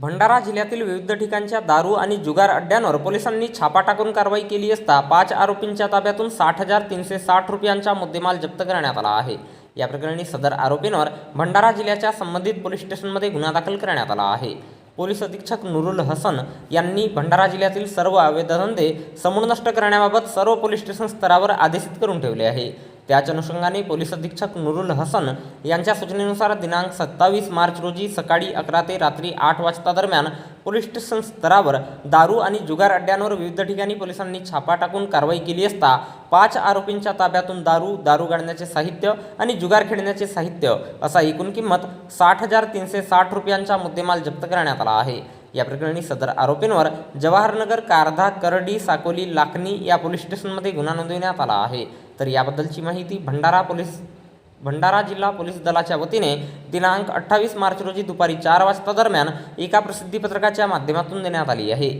भंडारा जिल्ह्यातील विविध ठिकाणच्या दारू आणि जुगार अड्ड्यांवर पोलिसांनी छापा टाकून कारवाई केली असता 5 आरोपींच्या ताब्यातून 60,360 रुपयांचा मुद्देमाल जप्त करण्यात आला आहे। या प्रकरणी सदर आरोपींवर भंडारा जिल्ह्याच्या संबंधित पोलीस स्टेशनमध्ये गुन्हा दाखल करण्यात आला आहे। पोलीस अधीक्षक नुरुल हसन यांनी भंडारा जिल्ह्यातील सर्व अवैध धंदे समूळ नष्ट करण्याबाबत सर्व पोलीस स्टेशन स्तरावर आदेशित करून ठेवले आहे। त्याच अनुषंगाने पोलीस अधीक्षक नुरुल हसन यांच्या सूचनेनुसार दिनांक 27 मार्च रोजी सकाळी 11 ते रात्री 8 वाजता दरम्यान पोलीस स्टेशन स्तरावर दारू आणि जुगार अड्ड्यांवर विविध ठिकाणी पोलिसांनी छापा टाकून कारवाई केली असता 5 आरोपींच्या ताब्यातून दारू गाळण्याचे साहित्य आणि जुगार खेळण्याचे साहित्य असा एकूण किंमत 60,360 रुपयांचा मुद्देमाल जप्त करण्यात आला आहे। या प्रकरणी सदर आरोपींवर जवाहरनगर, कारधा, करडी, साकोली, लाखनी या पोलीस स्टेशनमध्ये गुन्हा नोंदविण्यात आला आहे। तर याबद्दलची माहिती भंडारा जिल्हा पोलीस दलाच्या वतीने दिनांक 28 मार्च रोजी दुपारी 4 वाजता दरम्यान एका प्रसिद्धी पत्रकाच्या माध्यमातून देण्यात आली आहे।